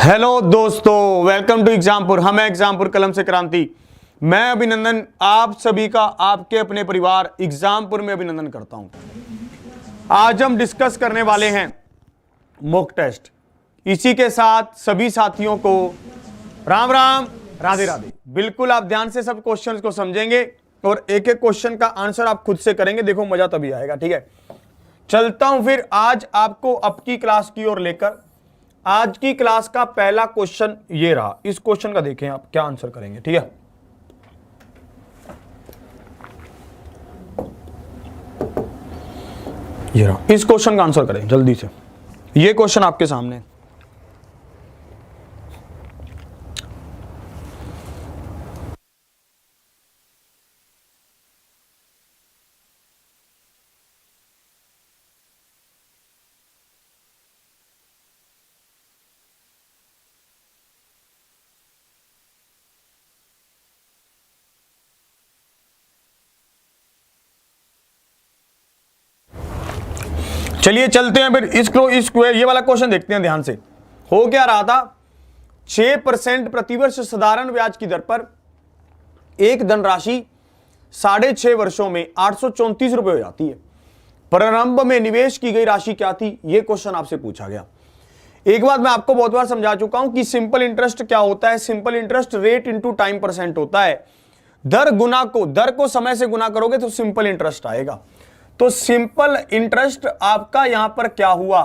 Hello दोस्तों, welcome to Exampur. हम हैं एग्जामपुर कलम से क्रांति। मैं अभिनंदन आप सभी का आपके अपने परिवार एग्जामपुर में अभिनंदन करता हूं। आज हम डिस्कस करने वाले हैं मॉक टेस्ट। इसी के साथ सभी साथियों को राम राम, राधे राधे। बिल्कुल आप ध्यान से सब क्वेश्चंस को समझेंगे और एक एक क्वेश्चन का आंसर आप खुद से करेंगे। देखो मजा तभी आएगा, ठीक है। चलता हूं फिर आज आपको अब की क्लास की ओर लेकर। आज की क्लास का पहला क्वेश्चन ये रहा। इस क्वेश्चन का देखें आप क्या आंसर करेंगे, ठीक है। ये रहा, इस क्वेश्चन का आंसर करें जल्दी से। ये क्वेश्चन आपके सामने है। चलिए चलते हैं फिर इसको ये वाला क्वेश्चन देखते हैं ध्यान से। हो क्या रहा था, 6% प्रतिवर्ष साधारण ब्याज की दर पर एक धनराशि 6.5 वर्षों में 834 रुपए हो जाती है। प्रारंभ में निवेश की गई राशि क्या थी, यह क्वेश्चन आपसे पूछा गया। एक बात मैं आपको बहुत बार समझा चुका हूं कि सिंपल इंटरेस्ट क्या होता है। Simple interest rate into time percent होता है। दर को समय से गुना करोगे तो सिंपल इंटरेस्ट आएगा। तो सिंपल इंटरेस्ट आपका यहां पर क्या हुआ,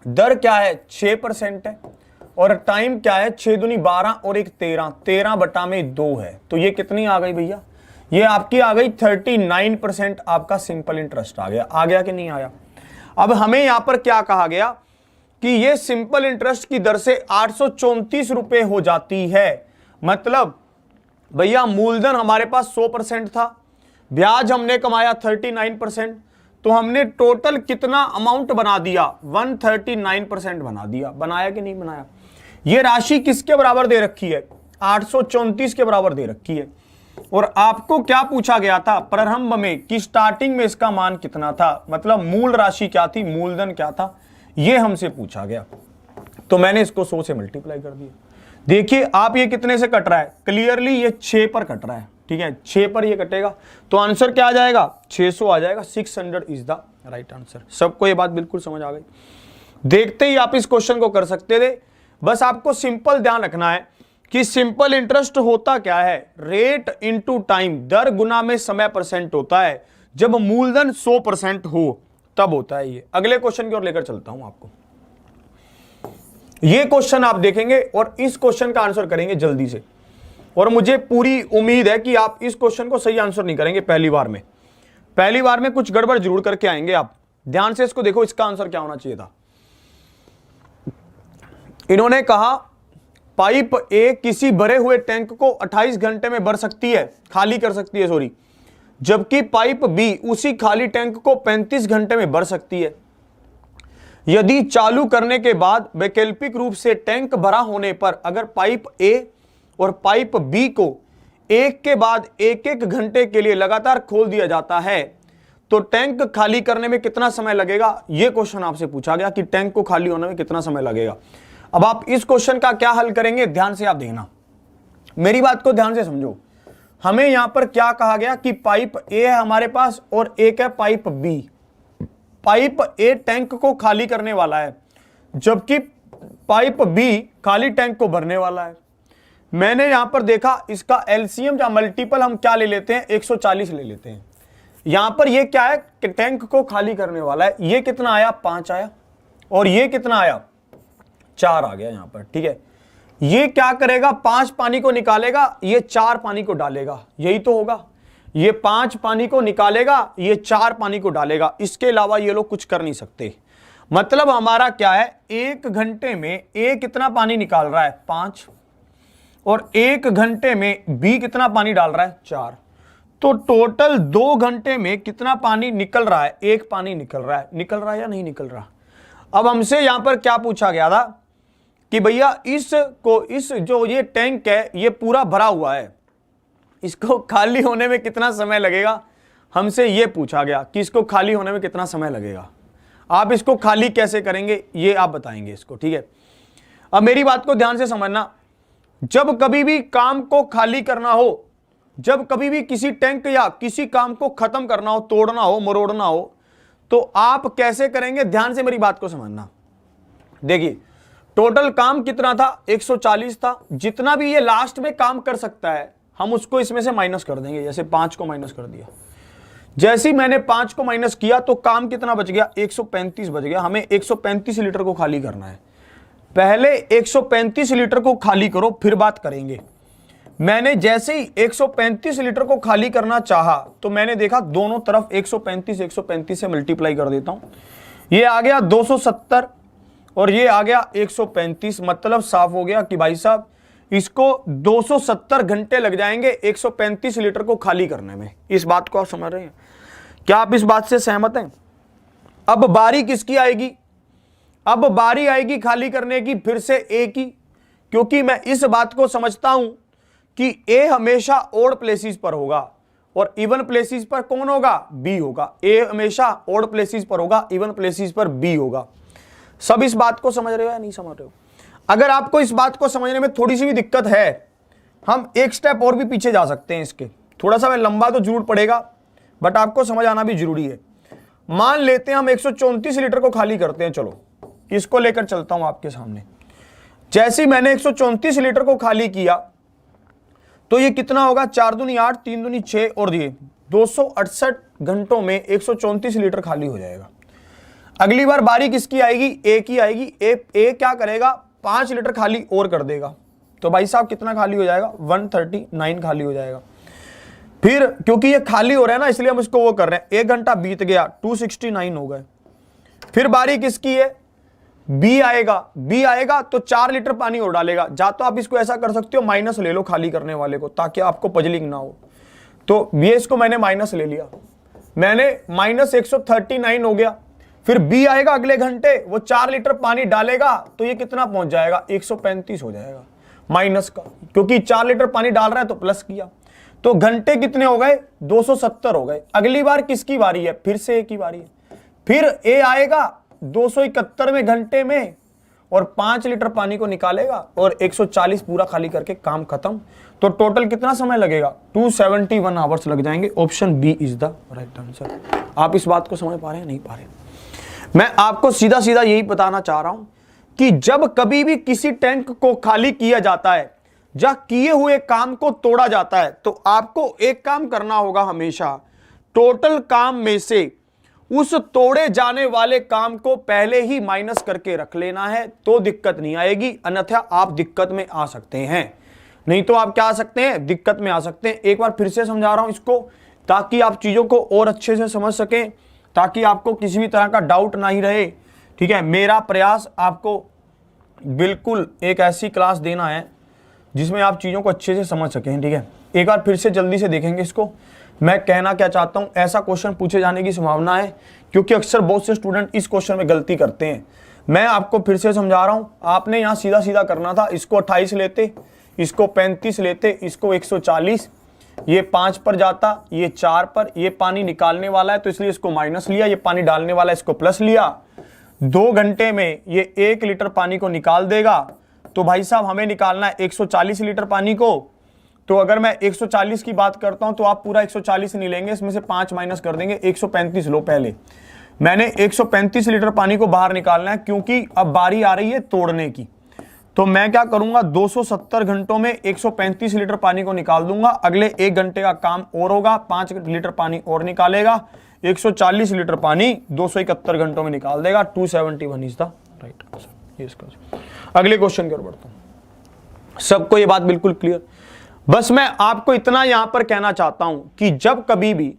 दर क्या है 6% है और टाइम क्या है 6 दूनी 12 और 1 13 बटा में 2 है। तो ये कितनी आ गई भैया, ये आपकी आ गई 39% आपका सिंपल इंटरेस्ट आ गया कि नहीं आया। अब हमें यहां पर क्या कहा गया कि ये सिंपल इंटरेस्ट की दर से 834 रुपए हो जाती है। मतलब भैया मूलधन हमारे पास 100% था, ब्याज हमने कमाया 39%, तो हमने टोटल कितना अमाउंट बना दिया 139% बना दिया। बनाया कि नहीं बनाया। यह राशि किसके बराबर दे रखी है, 834 के बराबर दे रखी है। और आपको क्या पूछा गया था प्रारंभ में कि स्टार्टिंग में इसका मान कितना था, मतलब मूल राशि क्या थी, मूलधन क्या था, यह हमसे पूछा गया। तो मैंने इसको 100 से मल्टीप्लाई कर दिया। देखिए आप ये कितने से कट रहा है, क्लियरली ये 6 पर कट रहा है, ठीक है। 6 पर ये कटेगा तो आंसर क्या आ जाएगा, 600 आ जाएगा। 600 इज द राइट आंसर। सबको ये बात बिल्कुल समझ आ गई। देखते ही आप इस क्वेश्चन को कर सकते थे। बस आपको सिंपल ध्यान रखना है कि सिंपल इंटरेस्ट होता क्या है, रेट इंटू टाइम, दर गुना में समय परसेंट होता है। जब मूलधन 100% हो तब होता है ये। अगले क्वेश्चन की ओर लेकर चलता हूं आपको। ये क्वेश्चन आप देखेंगे और इस क्वेश्चन का आंसर करेंगे जल्दी से। और मुझे पूरी उम्मीद है कि आप इस क्वेश्चन को सही आंसर नहीं करेंगे पहली बार में कुछ गड़बड़ जरूर करके आएंगे आप। ध्यान से इसको देखो, इसका आंसर क्या होना चाहिए था। इन्होंने कहा पाइप ए किसी भरे हुए टैंक को 28 घंटे में भर सकती है, खाली कर सकती है सॉरी, जबकि पाइप बी उसी खाली टैंक को 35 घंटे में भर सकती है। यदि चालू करने के बाद वैकल्पिक रूप से टैंक भरा होने पर अगर पाइप ए और पाइप बी को एक के बाद एक घंटे के लिए लगातार खोल दिया जाता है तो टैंक खाली करने में कितना समय लगेगा। यह क्वेश्चन आपसे पूछा गया कि टैंक को खाली होने में कितना समय लगेगा। अब आप इस क्वेश्चन का क्या हल करेंगे, ध्यान से आप देखना, मेरी बात को ध्यान से समझो। हमें यहां पर क्या कहा गया कि पाइप ए है हमारे पास और एक है pipe B. Pipe A tank को खाली करने वाला है जबकि पाइप बी खाली टैंक को भरने वाला है। मैंने यहां पर देखा इसका एलसीएम या मल्टीपल हम क्या ले लेते हैं, 140 ले लेते हैं। यहां पर ये क्या है कि टैंक को खाली करने वाला है। ये कितना आया, 5 आया और ये कितना आया, 4 आ गया यहां पर, ठीक है। ये क्या करेगा, 5 पानी को निकालेगा, ये 4 पानी को डालेगा, यही तो होगा। ये 5 पानी को निकालेगा, ये 4 पानी को डालेगा। इसके अलावा ये लोग कुछ कर नहीं सकते। मतलब हमारा क्या है, 1 घंटे में ए कितना पानी निकाल रहा है, 5, और 1 घंटे में बी कितना पानी डाल रहा है, 4। तो टोटल 2 घंटे में कितना पानी निकल रहा है, 1 पानी निकल रहा है या नहीं निकल रहा। अब हमसे यहां पर क्या पूछा गया था कि भैया इस जो ये टैंक है ये पूरा भरा हुआ है, इसको खाली होने में कितना समय लगेगा। हमसे ये पूछा गया कि इसको खाली होने में कितना समय लगेगा। आप इसको खाली कैसे करेंगे ये आप बताएंगे इसको, ठीक है। अब मेरी बात को ध्यान से समझना, जब कभी भी काम को खाली करना हो, जब कभी भी किसी टैंक या किसी काम को खत्म करना हो, तोड़ना हो, मरोड़ना हो, तो आप कैसे करेंगे? ध्यान से मेरी बात को समझना। देखिए टोटल काम कितना था? 140 था। जितना भी ये लास्ट में काम कर सकता है हम उसको इसमें से माइनस कर देंगे। जैसे 5 को माइनस कर दिया, जैसे ही मैंने 5 को माइनस किया तो काम कितना बच गया? 135 बच गया। हमें 135 लीटर को खाली करना है। पहले 135 लीटर को खाली करो, फिर बात करेंगे। मैंने जैसे ही 135 लीटर को खाली करना चाहा तो मैंने देखा दोनों तरफ 135 से मल्टीप्लाई कर देता हूं। ये आ गया 270 और ये आ गया 135। मतलब साफ हो गया कि भाई साहब इसको 270 घंटे लग जाएंगे 135 लीटर को खाली करने में। इस बात को आप समझ रहे हैं? क्या आप इस बात से सहमत हैं? अब बारी किसकी आएगी? अब बारी आएगी खाली करने की फिर से ए की, क्योंकि मैं इस बात को समझता हूं कि ए हमेशा ओड प्लेसेस पर होगा और इवन प्लेसेस पर कौन होगा? बी होगा। ए हमेशा ओड प्लेसेस पर होगा, इवन प्लेसेस पर बी होगा। सब इस बात को समझ रहे हो या नहीं समझ रहे हो? अगर आपको इस बात को समझने में थोड़ी सी भी दिक्कत है, हम एक स्टेप और भी पीछे जा सकते हैं इसके। थोड़ा सा मैं लंबा तो जरूर पड़ेगा बट आपको समझ आना भी जरूरी है। मान लेते हैं हम 134 लीटर को खाली करते हैं। चलो इसको लेकर चलता हूं आपके सामने। जैसे ही मैंने 134 लीटर को खाली किया तो ये कितना होगा? 4 दूनी 8, 3 दूनी 6 और ये 268 घंटों में 134 लीटर खाली हो जाएगा। अगली बार बारी किसकी आएगी? ए की आएगी। ए क्या करेगा? 5 लीटर खाली और कर देगा। तो भाई साहब कितना खाली हो जाएगा? 139 खाली हो जाएगा। फिर क्योंकि ये खाली हो रहा है ना, इसलिए हम इसको वो कर रहे हैं। 1 घंटा बीत गया, 269 हो गए। फिर बारी किसकी है? बी आएगा। बी आएगा तो 4 लीटर पानी और डालेगा। जा तो आप इसको ऐसा कर सकते हो, माइनस ले लो खाली करने वाले को, ताकि आपको पजलिंग ना हो। तो ये इसको मैंने माइनस ले लिया, मैंने माइनस 139 हो गया। फिर बी आएगा अगले घंटे, वो 4 लीटर पानी डालेगा तो ये कितना पहुंच जाएगा? 135 हो जाएगा माइनस का, क्योंकि 4 लीटर पानी डाल रहा है तो प्लस किया। तो घंटे कितने हो गए? 270 हो गए। अगली बार किसकी बारी है? फिर से ए की बारी है। फिर ए आएगा 271वें घंटे में और 5 लीटर पानी को निकालेगा और 140 पूरा खाली करके काम खत्म। तो टोटल कितना समय लगेगा? 271 आवर्स लग जाएंगे। Option B is the right answer. आप इस बात को समझ पा रहे हैं? नहीं पा रहे? मैं आपको सीधा सीधा यही बताना चाह रहा हूं कि जब कभी भी किसी टैंक को खाली किया जाता है या किए हुए काम को तोड़ा जाता है तो आपको एक काम करना होगा हमेशा, टोटल काम में से उस तोड़े जाने वाले काम को पहले ही माइनस करके रख लेना है, तो दिक्कत नहीं आएगी। अन्यथा आप दिक्कत में आ सकते हैं। नहीं तो आप क्या आ सकते हैं? दिक्कत में आ सकते हैं। एक बार फिर से समझा रहा हूं इसको, ताकि आप चीजों को और अच्छे से समझ सकें, ताकि आपको किसी भी तरह का डाउट ना ही रहे। ठीक है, मेरा प्रयास आपको बिल्कुल एक ऐसी क्लास देना है जिसमें आप चीज़ों को अच्छे से समझ सकें। ठीक है, एक बार फिर से जल्दी से देखेंगे इसको। मैं कहना क्या चाहता हूं, ऐसा क्वेश्चन पूछे जाने की संभावना है, क्योंकि अक्सर बहुत से स्टूडेंट इस क्वेश्चन में गलती करते हैं। मैं आपको फिर से समझा रहा हूं, आपने यहां सीधा सीधा करना था। इसको 28 लेते, इसको 35 लेते, इसको 140, ये 5 पर जाता, ये 4 पर। ये पानी निकालने वाला है तो इसलिए इसको माइनस लिया, ये पानी डालने वाला है इसको प्लस लिया। 2 घंटे में ये 1 लीटर पानी को निकाल देगा। तो भाई साहब हमें निकालना है 140 लीटर पानी को। तो अगर मैं 140 की बात करता हूं तो आप पूरा 140 नहीं लेंगे, इसमें से 5 माइनस कर देंगे। 135 लो। पहले मैंने 135 लीटर पानी को बाहर निकालना है, क्योंकि अब बारी आ रही है तोड़ने की। तो मैं क्या करूंगा, 270 घंटों में 135 लीटर पानी को निकाल दूंगा। अगले 1 घंटे का काम और होगा, 5 लीटर पानी और निकालेगा। 140 लीटर पानी 271 घंटों में निकाल देगा। 271 इज द राइट आंसर। इसका अगले क्वेश्चन की ओर बढ़ता हूं। सबको ये बात बिल्कुल क्लियर? बस मैं आपको इतना यहां पर कहना चाहता हूं कि जब कभी भी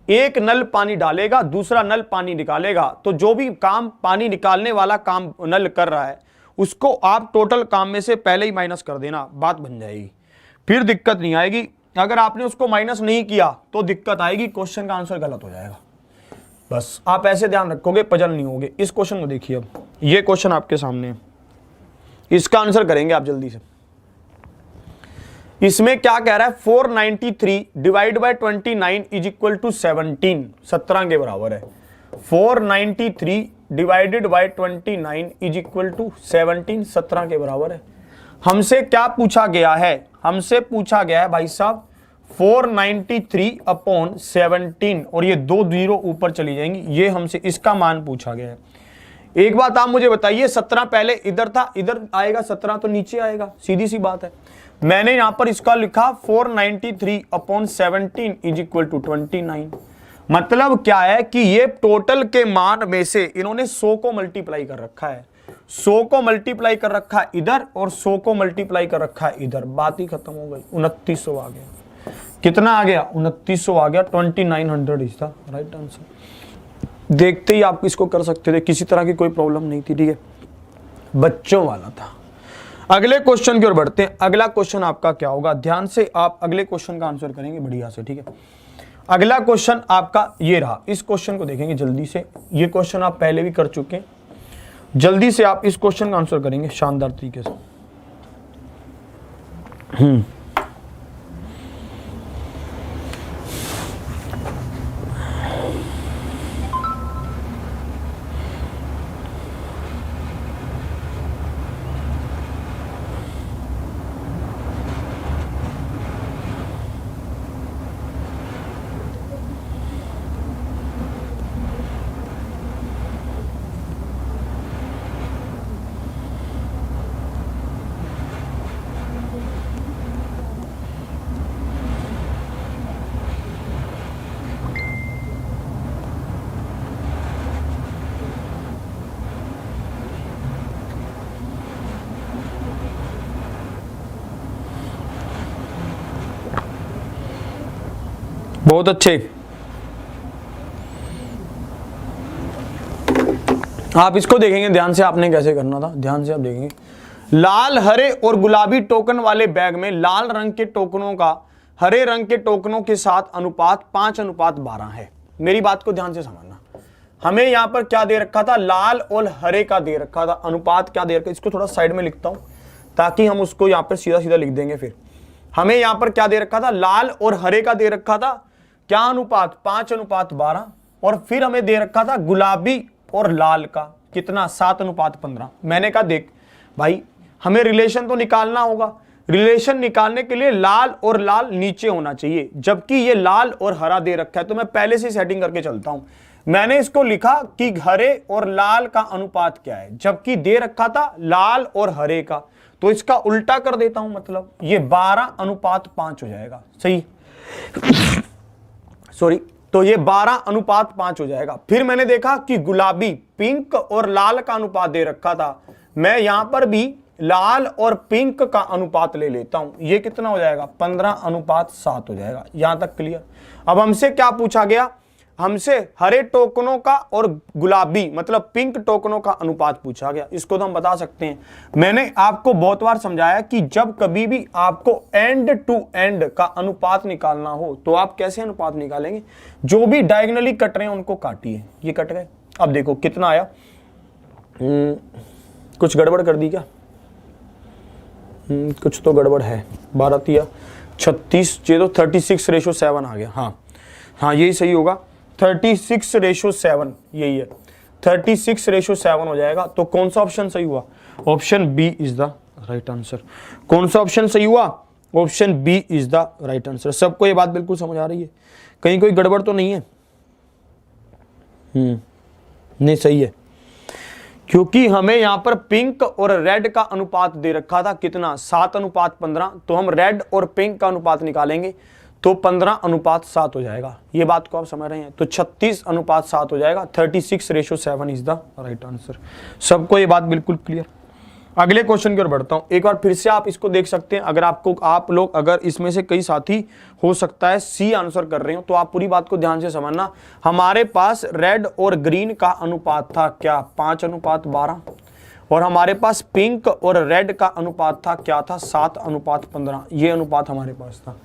एक नल पानी डालेगा, दूसरा नल पानी निकालेगा, तो जो भी काम पानी निकालने वाला काम नल कर रहा है उसको आप टोटल काम में से पहले ही माइनस कर देना, बात बन जाएगी। फिर दिक्कत नहीं आएगी। अगर आपने उसको माइनस नहीं किया तो दिक्कत आएगी, क्वेश्चन का आंसर गलत हो जाएगा। बस आप ऐसे ध्यान रखोगे, पजल नहीं होगे। इस क्वेश्चन को देखिए, अब ये क्वेश्चन आपके सामने है, इसका आंसर करेंगे आप जल्दी से। इसमें क्या कह रहा है, 493 divide by 29 is equal to 17 के बराबर है। 493 divided by 29 is equal to 17, 17 के बराबर है। हमसे क्या पूछा गया है? हमसे पूछा गया है भाई साहब 493 अपॉन 17, और ये 2 जीरो ऊपर चली जाएंगी, ये हमसे इसका मान पूछा गया है। एक बात आप मुझे बताइए, 17 पहले इधर था, इधर आएगा 17 तो नीचे आएगा, सीधी सी बात है। मैंने यहां पर इसका लिखा 493 अपॉन 17 इज इक्वल टू 29। मतलब क्या है कि ये टोटल के मान में से इन्होंने 100 को मल्टीप्लाई कर रखा है, 100 को मल्टीप्लाई कर रखा है इधर और 100 को मल्टीप्लाई कर रखा है इधर, बात ही खत्म हो गई। 2900 आ गया। कितना आ गया? 2900 आ गया। 2900 इज द राइट आंसर। देखते ही आप इसको कर सकते थे, किसी तरह की कोई प्रॉब्लम नहीं थी, ठीक है, बच्चों वाला था। अगले क्वेश्चन की ओर बढ़ते हैं। अगला क्वेश्चन आपका क्या होगा? ध्यान से आप अगले क्वेश्चन का आंसर करेंगे बढ़िया से, ठीक है। अगला क्वेश्चन आपका ये रहा, इस क्वेश्चन को देखेंगे जल्दी से। ये क्वेश्चन आप पहले भी कर चुके हैं, जल्दी से आप इस क्वेश्चन का आंसर करेंगे शानदार तरीके से। बहुत अच्छे। आप इसको देखेंगे ध्यान से, आपने कैसे करना था, ध्यान से आप देखेंगे। लाल, हरे और गुलाबी टोकन वाले बैग में लाल रंग के टोकनों का हरे रंग के टोकनों के साथ अनुपात 5:12 है। मेरी बात को ध्यान से समझना। हमें यहां पर क्या दे रखा था? लाल और हरे का दे रखा था, अनुपात क्या दे रखा? इसको थोड़ा साइड में लिखता हूं ताकि हम उसको यहां पर सीधा सीधा लिख देंगे। फिर हमें यहां पर क्या दे रखा था? लाल और हरे का दे रखा था क्या अनुपात? 5:12। और फिर हमें दे रखा था गुलाबी और लाल का कितना? 7:15। मैंने कहा देख भाई, हमें रिलेशन तो निकालना होगा। रिलेशन निकालने के लिए लाल और लाल नीचे होना चाहिए, जबकि ये लाल और हरा दे रखा है, तो मैं पहले से सेटिंग करके चलता हूं। मैंने इसको लिखा कि हरे और लाल का अनुपात क्या है, जबकि दे रखा था लाल और हरे का, तो इसका उल्टा कर देता हूं, मतलब ये 12:5 हो जाएगा। सही, सॉरी, तो ये 12:5 हो जाएगा। फिर मैंने देखा कि गुलाबी, पिंक और लाल का अनुपात दे रखा था, मैं यहां पर भी लाल और पिंक का अनुपात ले लेता हूं, ये कितना हो जाएगा? 15:7 हो जाएगा। यहां तक क्लियर? अब हमसे क्या पूछा गया? हमसे हरे टोकनों का और गुलाबी मतलब पिंक टोकनों का अनुपात पूछा गया। इसको तो हम बता सकते हैं। मैंने आपको बहुत बार समझाया कि जब कभी भी आपको एंड टू एंड का अनुपात निकालना हो तो आप कैसे अनुपात निकालेंगे? जो भी डायगोनली कट रहे हैं उनको काटिए। ये कट गए। अब देखो कितना आया। कुछ गड़बड़ कर दी क्या? कुछ तो गड़बड़ है। 12 36, ये तो 36:7 आ गया। हाँ यही सही होगा। 36:7 यही है। 36:7 हो जाएगा। तो कौन सा ऑप्शन सही हुआ? Option B is the right answer. कौन सा ऑप्शन सही हुआ? Option B is the right answer. सबको ये बात बिल्कुल समझ आ रही है? कहीं कोई गड़बड़ तो नहीं है? नहीं, सही है, क्योंकि हमें यहां पर पिंक और रेड का अनुपात दे रखा था कितना? 7:15। तो हम रेड और पिंक का अनुपात निकालेंगे तो 15:7 हो जाएगा। ये बात को आप समझ रहे हैं? तो 36:7 हो जाएगा। 36:7 इज द राइट आंसर। सबको ये बात बिल्कुल क्लियर? अगले क्वेश्चन की ओर बढ़ता हूं। एक बार फिर से आप इसको देख सकते हैं। अगर आप लोग अगर इसमें से कई साथी हो सकता है सी आंसर कर रहे हो, तो आप पूरी बात को ध्यान से समझना। हमारे पास रेड और ग्रीन का अनुपात था क्या? 5:12। और हमारे पास पिंक और रेड का अनुपात था क्या? था 7:15। ये अनुपात हमारे पास था।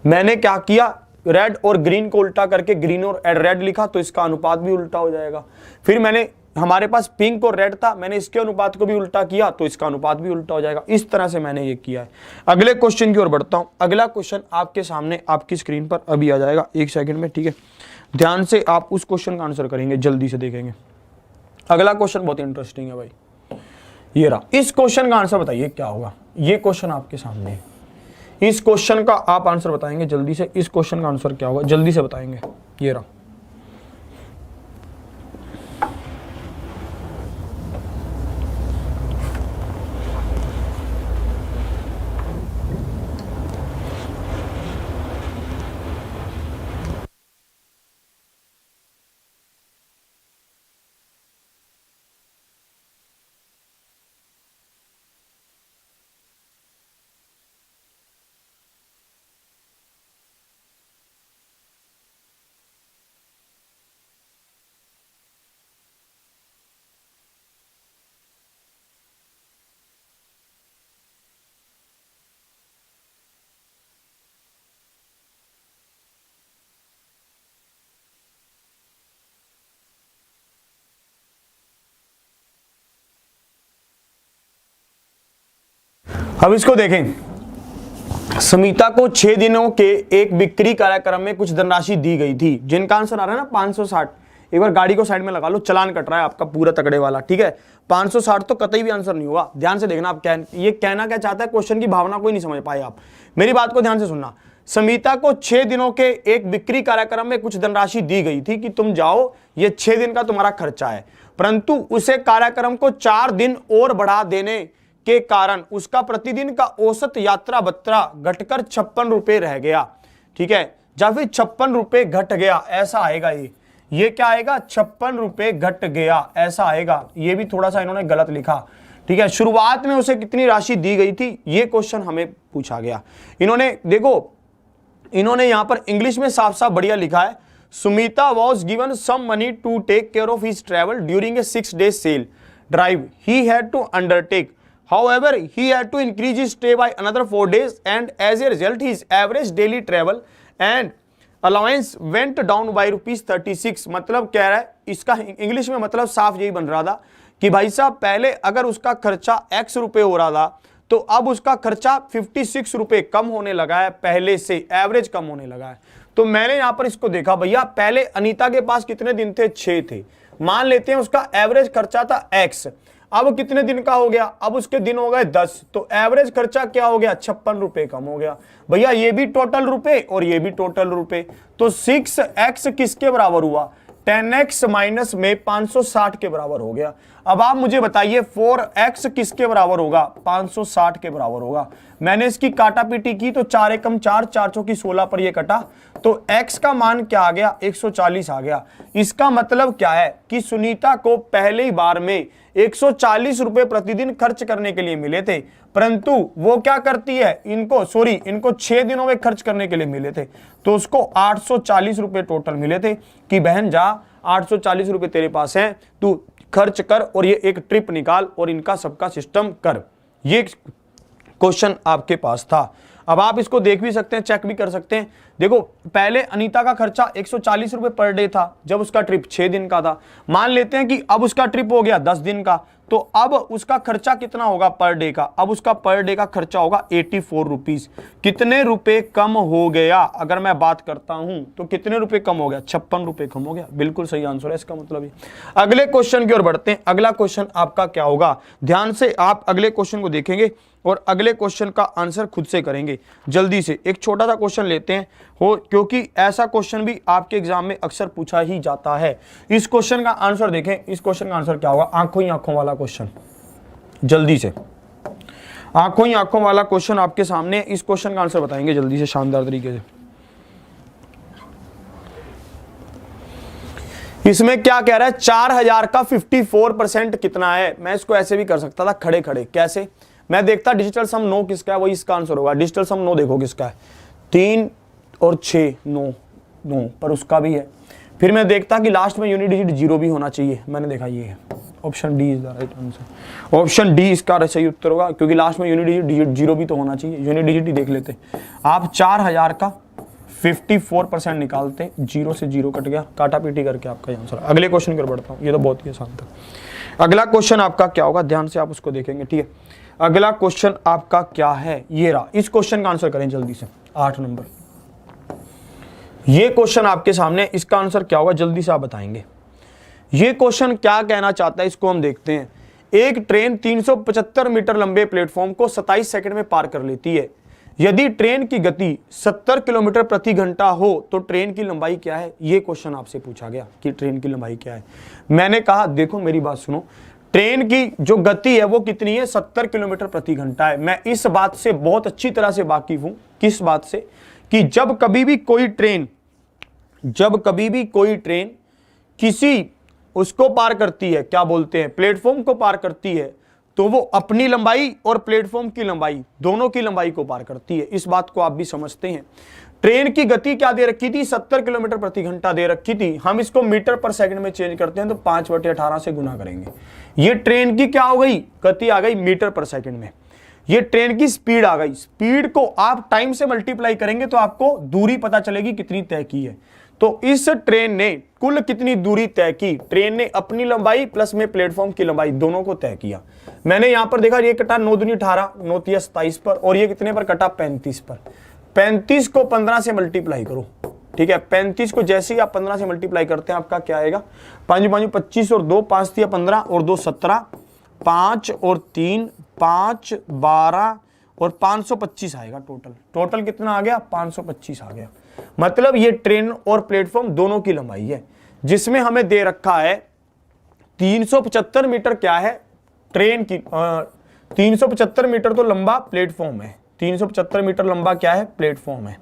मैंने क्या किया? रेड और ग्रीन को उल्टा करके ग्रीन और रेड लिखा, तो इसका अनुपात भी उल्टा हो जाएगा। फिर मैंने, हमारे पास पिंक और रेड था, मैंने इसके अनुपात को भी उल्टा किया, तो इसका अनुपात भी उल्टा हो जाएगा। इस तरह से मैंने ये किया है। अगले क्वेश्चन की ओर बढ़ता हूं। अगला क्वेश्चन आपके सामने आपकी स्क्रीन पर अभी आ जाएगा 1 सेकंड में, ठीक है? ध्यान से आप उस क्वेश्चन का आंसर करेंगे, जल्दी से देखेंगे। अगला क्वेश्चन बहुत इंटरेस्टिंग है भाई, ये रहा। इस क्वेश्चन का आंसर बताइए क्या होगा। ये क्वेश्चन आपके सामने है, इस क्वेश्चन का आप आंसर बताएंगे जल्दी से। इस क्वेश्चन का आंसर क्या होगा जल्दी से बताएंगे। ये रहा, अब इसको देखें। समीता को 6 दिनों के एक बिक्री कार्यक्रम में कुछ धनराशि दी गई थी, जिनका आंसर आ रहा है ना 560। एक बार गाड़ी को साइड में लगा लो, चलान कट रहा है आपका पूरा तगड़े वाला, ठीक है। 560 तो कतई भी आंसर नहीं होगा। ध्यान से देखना, आप ये कहना क्या चाहता है, क्वेश्चन की भावना कोई नहीं समझ पाए आप। मेरी बात को ध्यान से सुनना। समीता को 6 दिनों के एक बिक्री कार्यक्रम में कुछ धनराशि दी गई थी कि तुम जाओ, ये 6 दिन का तुम्हारा खर्चा है, परंतु उसे कार्यक्रम को 4 दिन और बढ़ा देने के कारण उसका प्रतिदिन का औसत यात्रा भत्ता घटकर 56 रुपए रह गया, ठीक है। जब फिर 56 रुपए घट गया, ऐसा आएगा। ये क्या आएगा, 56 रुपए घट गया, ऐसा आएगा। ये भी थोड़ा सा इन्होंने गलत लिखा, ठीक है। शुरुआत में उसे कितनी राशि दी गई थी, ये क्वेश्चन हमें पूछा गया। इन्होंने देखो, इन्होंने यहां पर इंग्लिश में साफ साफ बढ़िया लिखा है, Sumita was given some money to take care of his travel during a 6 days sale drive he had to undertake. However, he had to increase his stay by another 4 days, and as a result, his average daily travel and allowance went down by ₹36. मतलब कह रहा है, इसका English में मतलब साफ यही बन रहा था कि भाई साहब पहले अगर उसका खर्चा X रुपए हो रहा था, तो अब उसका खर्चा 56 रुपए कम होने लगा है, पहले से एवरेज कम होने लगा है। तो मैंने यहां पर इसको देखा, भैया पहले अनीता के पास कितने दिन थे, 6 थे। मान लेते हैं उसका एवरेज खर्चा था X, अब कितने दिन का हो गया, अब उसके दिन हो गए 10, तो एवरेज खर्चा क्या हो गया, 56 रुपए कम हो गया। भैया ये भी टोटल रुपए और ये भी टोटल रुपए, तो 6x किसके बराबर हुआ, 10x माइनस में 560 के बराबर हो गया। अब आप मुझे बताइए 4x किसके बराबर होगा, 560 के बराबर होगा। मैंने इसकी काटा पीटी की तो 4 एकम 4, 4 चौकी 16 पर ये कटा, तो x का मान क्या आ गया, 140 आ गया। इसका मतलब क्या है कि सुनीता को पहले ही बार में 140 रुपए प्रतिदिन खर्च करने के लिए मिले थे, परंतु वो क्या करती है, इनको 6 दिनों में खर्च करने के लिए मिले थे, तो उसको 840 रुपए टोटल मिले थे कि बहन जा 840 रुपए तेरे पास हैं, तू खर्च कर और ये एक ट्रिप निकाल और इनका सबका सिस्टम कर। ये क्वेश्चन आपके पास था। अब आप इसको देख भी सकते हैं, चेक भी कर सकते हैं। देखो पहले अनीता का खर्चा 140 रुपए पर डे था जब उसका ट्रिप 6 दिन का था। मान लेते हैं कि अब उसका ट्रिप हो गया 10 दिन का, तो अब उसका खर्चा कितना होगा पर डे का, अब उसका पर डे का खर्चा होगा 84 रुपीज। कितने रुपए कम हो गया, अगर मैं बात करता हूं तो कितने रुपए कम हो गया, 56 रुपए कम हो गया। बिल्कुल सही आंसर है इसका मतलब। अगले क्वेश्चन की ओर बढ़ते हैं। अगला क्वेश्चन आपका क्या होगा, ध्यान से आप अगले क्वेश्चन को देखेंगे और अगले क्वेश्चन का आंसर खुद से करेंगे। जल्दी से एक छोटा सा क्वेश्चन लेते हैं हो, क्योंकि ऐसा क्वेश्चन भी आपके एग्जाम में अक्सर पूछा ही जाता है। इस क्वेश्चन का आंसर देखें, इस क्वेश्चन का आंसर क्या होगा, आंखों ही आंखों वाला क्वेश्चन। जल्दी से आंखों ही आंखों वाला क्वेश्चन आपके सामने, इस क्वेश्चन का आंसर बताएंगे जल्दी से शानदार तरीके से। इसमें क्या कह रहा है, 4000 का 54% कितना है। मैं इसको ऐसे भी कर सकता था खड़े खड़े, कैसे, मैं देखता डिजिटल सम 9 किसका है, वही इसका आंसर होगा। डिजिटल सम 9 देखो किसका है, 3 और 6 9 पर उसका भी है। फिर मैं देखता कि लास्ट में यूनिट डिजिट 0 भी होना चाहिए, मैंने देखा ये है। Option D is the right answer. Option D इसका सही उत्तर होगा, क्योंकि लास्ट में यूनिट डिजिट 0 भी तो होना चाहिए। यूनिट डिजिट ही देख लेते आप। 4000 का 54% निकालते, 0 से 0 कट गया, काटा पीटी करके आपका आंसर। अगले क्वेश्चन पर बढ़ता हूं, ये तो बहुत ही आसान था। अगला क्वेश्चन आपका क्या होगा, ध्यान से आप उसको देखेंगे, ठीक है। अगला क्वेश्चन आपका क्या है, ये रहा। इस क्वेश्चन का आंसर करें जल्दी से, 8 नंबर। ये क्वेश्चन आपके सामने, इसका आंसर क्या होगा जल्दी से आप बताएंगे। ये क्वेश्चन क्या कहना चाहता है इसको हम देखते हैं। एक ट्रेन 375 मीटर लंबे प्लेटफॉर्म को 27 सेकंड में पार कर लेती है। यदि ट्रेन की गति 70 किलोमीटर प्रति घंटा हो तो ट्रेन की लंबाई क्या है। ये क्वेश्चन आपसे पूछा गया कि ट्रेन की लंबाई क्या है। मैंने कहा देखो मेरी बात सुनो, ट्रेन की जो गति है वो कितनी है, 70 किलोमीटर प्रति घंटा है। मैं इस बात से बहुत अच्छी तरह से वाकिफ हूं। किस बात से, कि जब कभी भी कोई ट्रेन किसी उसको पार करती है, क्या बोलते हैं, प्लेटफॉर्म को पार करती है, तो वो अपनी लंबाई और प्लेटफॉर्म की लंबाई दोनों की लंबाई को पार करती है। इस बात को आप भी समझते हैं। ट्रेन की गति क्या दे रखी थी, 70 किलोमीटर प्रति घंटा दे रखी थी। हम इसको मीटर पर सेकंड में चेंज करते हैं तो 5/18 से गुना करेंगे। ये ट्रेन की क्या हो गई, गति आ गई मीटर पर सेकंड में। ये ट्रेन की स्पीड आ गई। स्पीड को आप टाइम से मल्टीप्लाई करेंगे तो आपको दूरी पता चलेगी कितनी तय की है। तो इस ट्रेन ने कुल कितनी दूरी तय की, ट्रेन ने अपनी लंबाई प्लस में प्लेटफॉर्म की लंबाई दोनों को तय किया। मैंने यहां पर देखा ये कटा 9 दूनी 18, 9 तिया 27 पर, और ये कितने पर कटा, 35 पर। 35 को 15 से मल्टीप्लाई करो, ठीक है। 35 को जैसे ही आप 15 से मल्टीप्लाई करते हैं आपका क्या आएगा, 5 5 25 और 2 5 तिया 15 और 2 17, 5 और 3 5 12 और 525 आएगा टोटल कितना आ गया, 525 आ गया। मतलब ये ट्रेन और प्लेटफॉर्म दोनों की लंबाई है, जिसमें हमें दे रखा है 375 मीटर क्या है ट्रेन की, 375 मीटर तो लंबा प्लेटफॉर्म है। 375 मीटर लंबा क्या है, प्लेटफॉर्म है।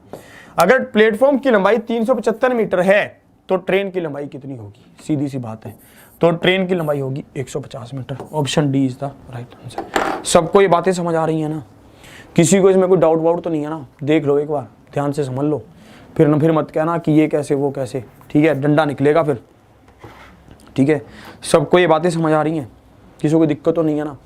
अगर प्लेटफॉर्म की लंबाई 375 मीटर है तो ट्रेन की लंबाई कितनी होगी, सीधी सी बात है। तो ट्रेन की लंबाई होगी 150 metre. Option D is the right answer. सबको ये बातें समझ आ रही है ना, किसी को इसमें कोई डाउट वाउट तो नहीं है ना। देख लो एक बार ध्यान से समझ लो, फिर मत कहना कि ये कैसे वो कैसे, ठीक है, डंडा निकलेगा फिर, ठीक है। सबको ये बातें समझ आ रही हैं, किसी को दिक्कत तो नहीं है ना।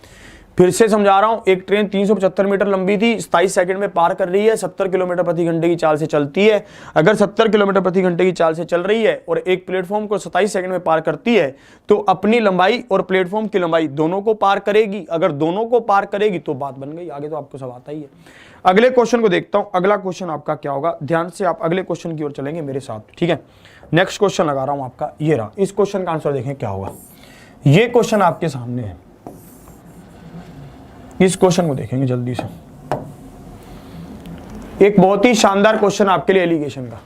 फिर से समझा रहा हूं, एक ट्रेन 375 मीटर लंबी थी, 27 सेकंड में पार कर रही है, 70 किलोमीटर प्रति घंटे की चाल से चलती है। अगर 70 किलोमीटर प्रति घंटे की चाल से चल रही है और एक प्लेटफॉर्म को 27 सेकंड में पार करती है तो अपनी लंबाई और प्लेटफॉर्म की लंबाई दोनों को पार करेगी। अगर दोनों को पार करेगी तो बात बन गई, आगे तो आपको सब आता ही है। अगले क्वेश्चन को देखता हूं, अगला क्वेश्चन आपका क्या होगा। ध्यान से आप अगले क्वेश्चन की ओर चलेंगे मेरे साथ, ठीक है। नेक्स्ट क्वेश्चन लगा रहा हूं आपका, ये रहा। इस क्वेश्चन का आंसर देखें क्या होगा। ये क्वेश्चन आपके सामने है, इस क्वेश्चन को देखेंगे जल्दी से। एक बहुत ही शानदार क्वेश्चन आपके लिए एलिगेशन का।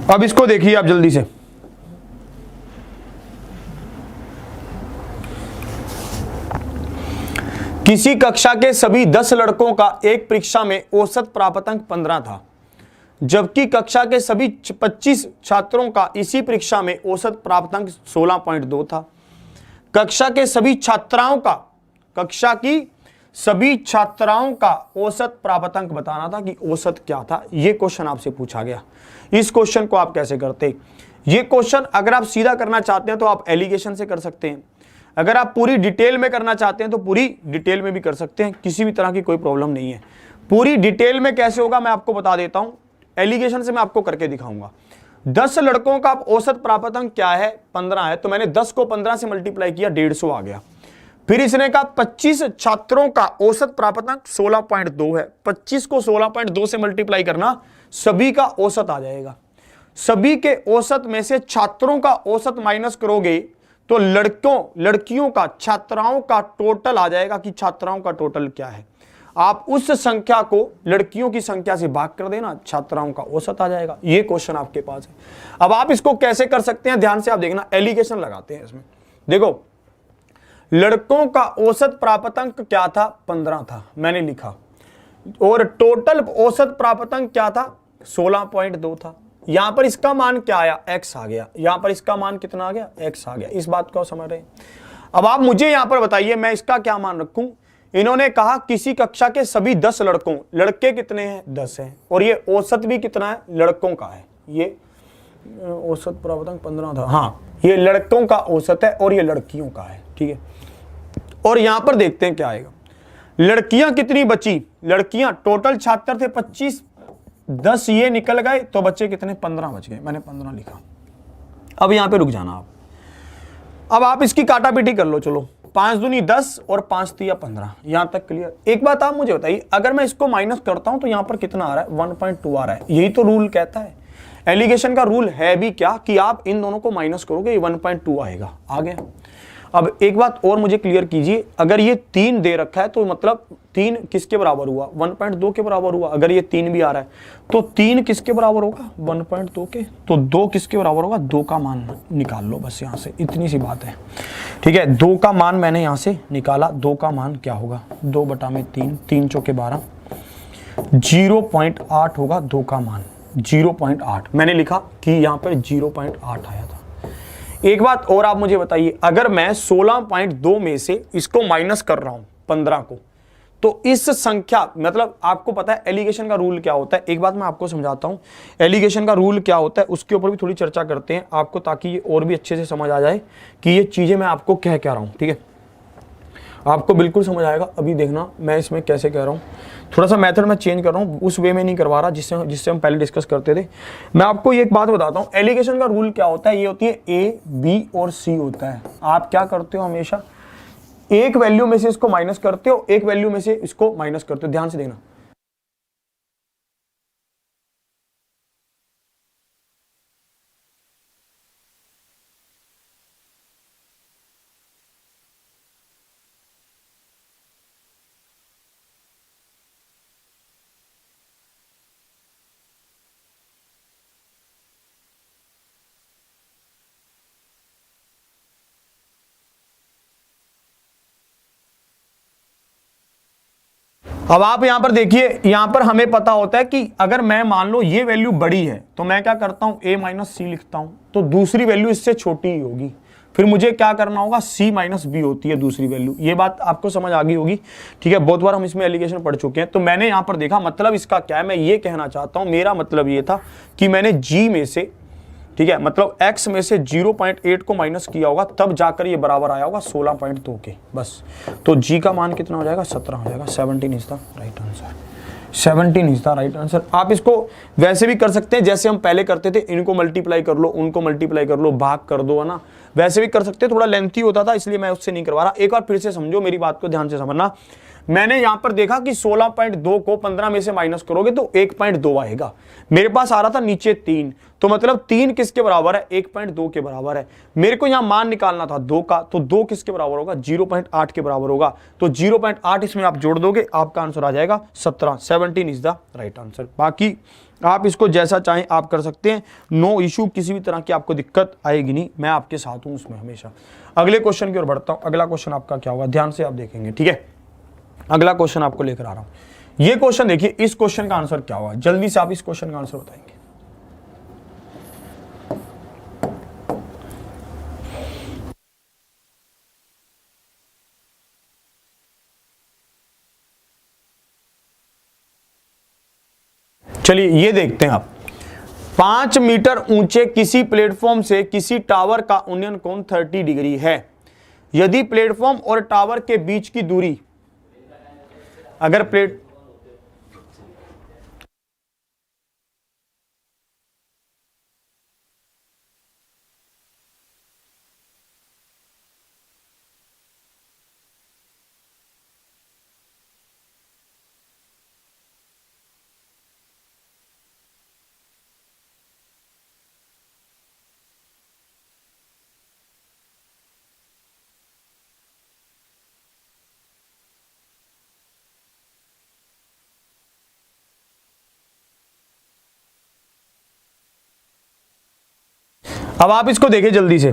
अब इसको देखिए आप जल्दी से। किसी कक्षा के सभी 10 लड़कों का एक परीक्षा में औसत प्राप्तांक 15 था, जबकि कक्षा के सभी 25 छात्रों का इसी परीक्षा में औसत प्राप्तांक 16.2 था। कक्षा की सभी छात्राओं का औसत प्राप्तांक बताना था कि औसत क्या था। यह क्वेश्चन आपसे पूछा गया। इस क्वेश्चन को आप कैसे करते, ये क्वेश्चन अगर आप सीधा करना चाहते हैं तो आप एलिगेशन से कर सकते हैं। अगर आप पूरी डिटेल में करना चाहते हैं तो पूरी डिटेल में भी कर सकते हैं, किसी भी तरह की कोई प्रॉब्लम नहीं है। पूरी डिटेल में कैसे होगा मैं आपको बता देता हूं, एलिगेशन से मैं आपको करके दिखाऊंगा। 10 लड़कों का औसत प्राप्तांक क्या है, 15 है, तो मैंने 10 को 15 से मल्टीप्लाई किया, 150 आ गया। फिर इसने कहा 25 छात्रों का औसत प्राप्तांक 16.2 है, 25 को 16.2 से मल्टीप्लाई करना, सभी का औसत आ जाएगा। सभी के औसत में से छात्रों का औसत माइनस करोगे तो लड़कियों का, छात्राओं का टोटल आ जाएगा कि छात्राओं का टोटल क्या है। आप उस संख्या को लड़कियों की संख्या से भाग कर देना, छात्राओं का औसत आ जाएगा। ये क्वेश्चन आपके पास है। अब आप इसको कैसे कर सकते हैं, ध्यान से आप देखना। एलिगेशन लगाते हैं इसमें। देखो, लड़कों का औसत प्राप्तांक क्या था, 15 था, मैंने लिखा, और टोटल औसत प्राप्तांक क्या था, 16.2 था। यहां पर इसका मान क्या आया, x आ गया। यहां पर इसका मान कितना आ गया, x आ गया। इस बात को समझ रहे हैं। अब आप मुझे यहां पर बताइए मैं इसका क्या मान रखूं। इन्होंने कहा किसी कक्षा के सभी 10 लड़कों, लड़के कितने हैं, 10 हैं, और ये औसत भी कितना है, लड़कों का है। ये औसत प्राप्तांक 15 था, हाँ, ये लड़कों का औसत है और ये लड़कियों का है, ठीक है। और यहां पर देखते हैं क्या आएगा। लड़कियां कितनी बची, लड़कियां टोटल छात्र थे 25, 10 ये निकल गए तो बच्चे कितने, 15 बच गए। मैंने 15 लिखा। अब यहां पे रुक जाना आप। अब आप इसकी काटापीटी कर लो। चलो, 5 दूनी 10 और 5 तिया 15, यहां तक क्लियर। एक बात आप मुझे बताइए, अगर मैं इसको माइनस करता हूं तो यहां पर कितना आ रहा है, 1.2 आ रहा है। यही तो रूल कहता है, एलिगेशन का रूल है भी क्या, कि आप इन दोनों को माइनस करोगे, ये 1.2 आएगा। आ गया। अब एक बात और मुझे क्लियर कीजिए, अगर ये 3 दे रखा है तो मतलब 3 किसके बराबर हुआ, 1.2 के बराबर हुआ। अगर ये 3 भी आ रहा है तो 3 किसके बराबर होगा, 1.2 के। तो 2 किसके बराबर होगा, 2 का मान निकाल लो बस यहां से, इतनी सी बात है। ठीक है, 2 का मान मैंने यहां से निकाला। 2 का मान क्या होगा, 2/3, 3 चौके 12, 0.8 होगा 2 का मान, 0.8 मैंने लिखा कि यहां पर 0.8 आया था। एक बात और आप मुझे बताइए, अगर मैं 16.2 में से इसको माइनस कर रहा हूं 15 को, तो इस संख्या, मतलब आपको पता है एलिगेशन का रूल क्या होता है। एक बात मैं आपको समझाता हूं, एलिगेशन का रूल क्या होता है उसके ऊपर भी थोड़ी चर्चा करते हैं आपको, ताकि ये और भी अच्छे से समझ आ जाए कि ये चीजें मैं आपको कह क्या रहा हूं। ठीक है, आपको बिल्कुल समझ आएगा। अभी देखना मैं इसमें कैसे कह रहा हूँ, थोड़ा सा मेथड मैं चेंज कर रहा हूँ, उस वे में नहीं करवा रहा जिससे हम पहले डिस्कस करते थे। मैं आपको ये एक बात बताता हूँ, एलिगेशन का रूल क्या होता है, ये होती है ए, बी और सी होता है। आप क्या करते हो, हमेशा एक वैल्यू में से इसको माइनस करते हो, एक वैल्यू में से इसको माइनस करते हो। ध्यान से देखना, अब आप यहां पर देखिए, यहां पर हमें पता होता है कि अगर मैं मान लो ये वैल्यू बड़ी है तो मैं क्या करता हूं, a माइनस सी लिखता हूं, तो दूसरी वैल्यू इससे छोटी ही होगी। फिर मुझे क्या करना होगा, c माइनस बी होती है दूसरी वैल्यू। ये बात आपको समझ आ गई होगी। ठीक है, बहुत बार हम इसमें एलिगेशन पढ़ चुके हैं। तो मैंने यहां पर देखा, मतलब इसका क्या है, मैं ये कहना चाहता हूं, मेरा मतलब ये था कि मैंने g में से, ठीक है, मतलब x में से 0.8 को माइनस किया होगा, तब जाकर ये बराबर आया होगा 16.2 के, बस। तो g का मान कितना हो जाएगा, 17 हो जाएगा। 17 is the right answer, 17 is the right answer. आप इसको वैसे भी कर सकते हैं जैसे हम पहले करते थे, इनको मल्टीप्लाई कर लो, उनको मल्टीप्लाई कर लो, भाग कर दो, है ना, वैसे भी कर सकते हैं। थोड़ा लेंथी होता था इसलिए मैं उससे नहीं करवा रहा। एक बार फिर से समझो, मेरी बात को ध्यान से समझना। मैंने यहां पर देखा कि 16.2 को 15 में से माइनस करोगे तो 1.2 आएगा। मेरे पास आ रहा था नीचे 3, तो मतलब 3 किसके बराबर है, 1.2 के बराबर है। मेरे को यहां मान निकालना था 2 का, तो 2 किसके बराबर होगा, 0.8 के बराबर होगा। तो 0.8 इसमें आप जोड़ दोगे, आपका आंसर आ जाएगा 17। 17 इज द राइट आंसर। बाकी आप इसको जैसा चाहें आप कर सकते हैं, नो इशू, किसी भी तरह की आपको दिक्कत आएगी नहीं, मैं आपके साथ हूं उसमें हमेशा। अगले क्वेश्चन की ओर बढ़ता हूं। अगला क्वेश्चन आपका क्या होगा, ध्यान से आप देखेंगे। ठीक है, अगला क्वेश्चन आपको लेकर आ रहा हूं। ये क्वेश्चन देखिए, इस क्वेश्चन का आंसर क्या होगा, जल्दी से आप इस क्वेश्चन का आंसर बताएंगे। चलिए ये देखते हैं आप। 5 मीटर ऊंचे किसी प्लेटफॉर्म से किसी टावर का उन्नयन कोण 30 डिग्री है। यदि प्लेटफॉर्म और टावर के बीच की दूरी, अगर प्लेट अब आप इसको देखिए जल्दी से।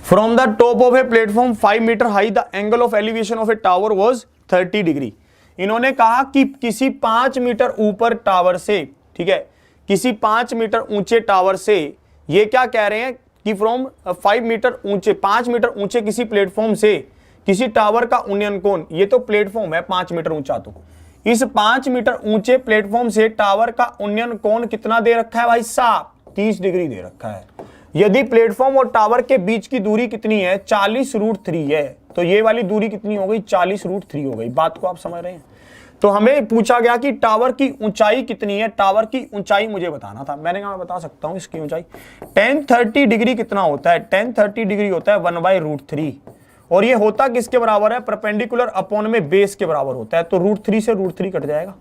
From the top of a platform 5 metre high the angle of elevation of a tower was 30 degree. इन्होंने कहा कि किसी 5 मीटर ऊपर टावर से, ठीक है, किसी 5 मीटर ऊंचे टावर से, ये क्या कह रहे हैं कि फ्रॉम 5 मीटर ऊंचे, 5 मीटर ऊंचे किसी प्लेटफॉर्म से किसी टावर का उन्नयन कोण, ये तो प्लेटफॉर्म है 5 मीटर ऊंचा, तो इस 5 मीटर ऊंचे प्लेटफॉर्म से टावर का उन्नयन कोण कितना दे रखा है भाई साहब, 30 डिग्री दे रखा है। यदि प्लेटफॉर्म और टावर के बीच की दूरी कितनी है, 40√3 है, तो ये वाली दूरी कितनी हो गई, 40√3 हो गई। बात को आप समझ रहे हैं। तो हमें पूछा गया कि टावर की ऊंचाई कितनी है, टावर की ऊंचाई मुझे बताना था। मैंने कहा मैं बता सकता हूं इसकी ऊंचाई। tan 30 डिग्री कितना होता है, tan 30 डिग्री होता है 1/√3, और ये होता किसके बराबर है, परपेंडिकुलर अपॉन में बेस के बराबर होता है। तो √3 से √3 कट जाएगा।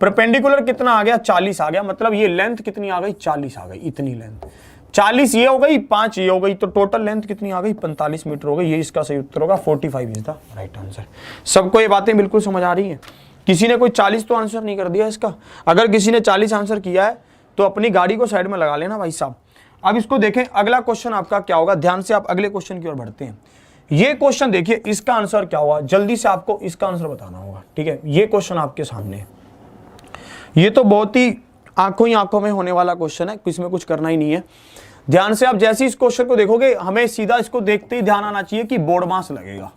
परपेंडिकुलर कितना आ गया, 40 आ गया, मतलब ये लेंथ कितनी आ गई, 40 आ गई। इतनी लेंथ 40 ये हो गई, 5 ये हो गई, तो टोटल लेंथ कितनी आ गई, 45 मीटर हो गई। ये इसका सही उत्तर होगा, 45 इज द राइट आंसर। सबको ये बातें बिल्कुल समझ आ रही है। किसी ने कोई 40 तो आंसर नहीं कर दिया इसका। अगर किसी ने 40 आंसर किया है तो अपनी गाड़ी को साइड में लगा लेना भाई साहब। अब इसको देखें, अगला क्वेश्चन आपका क्या होगा, ध्यान से आप अगले क्वेश्चन की ओर बढ़ते हैं। ये क्वेश्चन देखिए, इसका आंसर क्या होगा, जल्दी से आपको इसका आंसर बताना होगा, ठीक है। ये क्वेश्चन आपके सामने है, ये तो बहुत ही आंखों ही आंखों में होने वाला क्वेश्चन है, इसमें कुछ करना ही नहीं है। ध्यान से आप जैसे इस क्वेश्चन को देखोगे, हमें सीधा इसको देखते ही ध्यान आना चाहिए कि बोर्ड मास लगेगा।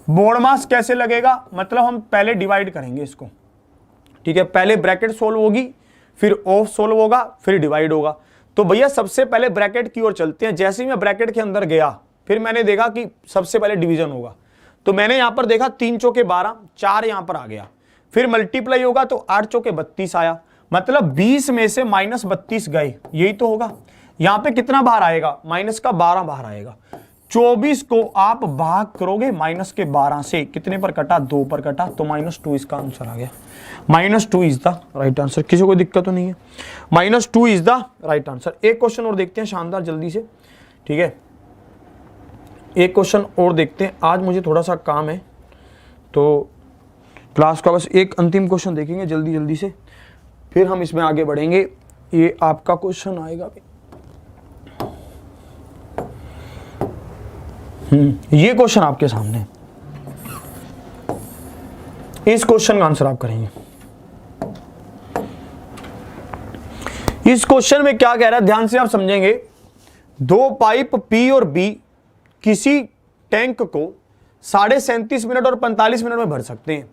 बोर्ड मास कैसे लगेगा, मतलब हम पहले डिवाइड करेंगे इसको, ठीक है। पहले ब्रैकेट सोल्व होगी, फिर ऑफ सोल्व होगा, फिर डिवाइड होगा। तो भैया सबसे पहले ब्रैकेट की ओर चलते हैं। जैसे ही मैं ब्रैकेट के अंदर गया, फिर मैंने देखा कि सबसे पहले डिवीजन होगा, तो मैंने यहां पर देखा 3 चौके 12, 4 यहां पर आ गया। फिर मल्टीप्लाई होगा तो 8 चौके 32 आया, मतलब 20 में से -32 गए, यही तो होगा। यहां पे कितना बाहर आएगा, माइनस का 12 बाहर आएगा। 24 को आप भाग करोगे -12 से, कितने पर कटा, 2 पर कटा, तो -2 इसका आंसर आ गया। -2 इज द राइट आंसर। किसी को दिक्कत तो नहीं है, -2 इज द राइट आंसर। एक क्वेश्चन और देखते हैं शानदार, जल्दी से, ठीक है। एक क्वेश्चन और देखते हैं, आज मुझे थोड़ा सा काम है, तो क्लास का बस एक अंतिम क्वेश्चन देखेंगे जल्दी जल्दी से, फिर हम इसमें आगे बढ़ेंगे। ये आपका क्वेश्चन आएगा, ये क्वेश्चन आपके सामने, इस क्वेश्चन का आंसर आप करेंगे। इस क्वेश्चन में क्या कह रहा है, ध्यान से आप समझेंगे। 2 पाइप P और B किसी टैंक को 37.5 मिनट और 45 मिनट में भर सकते हैं।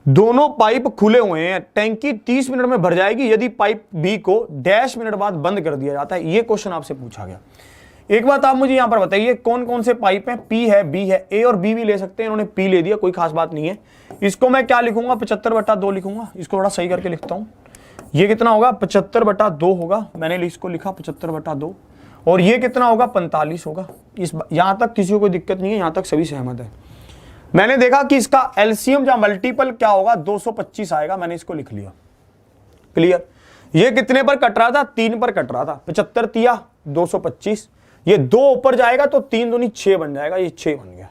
दोनों पाइप खुले हुए हैं, टैंकी 30 मिनट में भर जाएगी यदि पाइप B को डैश मिनट बाद बंद कर दिया जाता है। यह क्वेश्चन आपसे पूछा गया। एक बात आप मुझे यहां पर बताइए, कौन कौन से पाइप हैं, P है, B है, A और B भी ले सकते हैं, इन्होंने P ले दिया, कोई खास बात नहीं है। इसको मैं क्या लिखूंगा, 75/2 लिखूंगा। इसको थोड़ा सही करके लिखता हूं, ये कितना होगा, 75/2 होगा। मैंने इसको लिखा 75/2, और ये कितना होगा, 45 होगा। इस यहां तक किसी को कोई दिक्कत नहीं है, यहां तक सभी सहमत है। मैंने देखा कि इसका एलसीएम या मल्टीपल क्या होगा, 225 आएगा, मैंने इसको लिख लिया। क्लियर। ये कितने पर कट रहा था, 3 पर कट रहा था। 75 तिया 225, ये 2 ऊपर जाएगा तो 3 दूनी 6 बन जाएगा, ये 6 बन गया।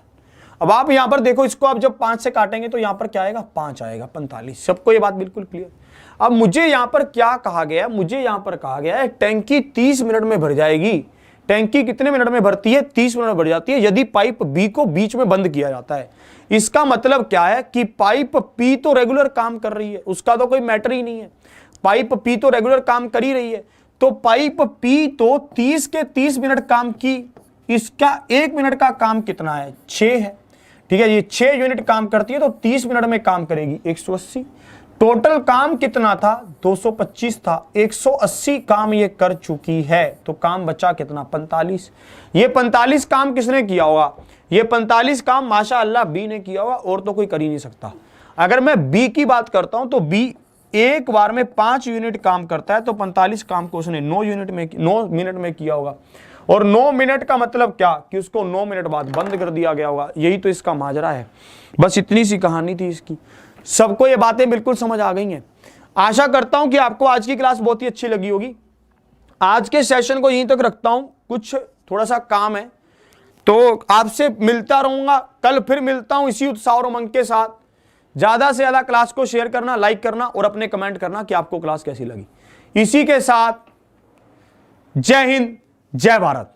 अब आप यहां पर देखो, इसको आप जब 5 से काटेंगे तो यहां पर क्या आएगा, 5 आएगा, 45। सबको ये बात बिल्कुल क्लियर। अब मुझे यहां पर क्या कहा गया, मुझे यहां पर कहा गया है टैंकी 30 मिनट में भर जाएगी। टैंकी कितने मिनट में भरती है, 30 मिनट में भर जाती है यदि पाइप बी को बीच में बंद किया जाता है। इसका मतलब क्या है कि पाइप पी तो रेगुलर काम कर रही है, उसका तो कोई मैटर ही नहीं है। पाइप पी तो रेगुलर काम कर ही रही है, तो पाइप पी तो 30 के 30 मिनट काम की, इसका 1 मिनट का काम कितना है, 6 है, ठीक है। ये 6 यूनिट काम करती है, तो 30 मिनट में काम करेगी 180। टोटल काम कितना था, 225 था, 180 काम ये कर चुकी है, तो काम बचा कितना, 45। ये 45 काम किसने किया होगा, ये 45 काम माशाअल्लाह बी ने किया होगा, और तो कोई कर ही नहीं सकता। अगर मैं बी की बात करता हूं तो बी एक बार में 5 यूनिट काम करता है, तो 45 काम को उसने 9 मिनट में किया होगा। और 9 मिनट का मतलब क्या, कि उसको 9 मिनट बाद बंद कर दिया गया होगा। यही तो इसका माजरा है। बस इतनी सी कहानी थी इसकी। सबको ये बातें बिल्कुल समझ आ गई हैं। आशा करता हूं कि आपको आज की क्लास बहुत ही अच्छी लगी होगी। आज के सेशन को यहीं तक रखता हूं, कुछ थोड़ा सा काम है, तो आपसे मिलता रहूंगा। कल फिर मिलता हूं इसी उत्साह और उमंग के साथ। ज्यादा से ज्यादा क्लास को शेयर करना, लाइक करना, और अपने कमेंट करना कि आपको क्लास कैसी लगी। इसी के साथ जय हिंद, जय भारत।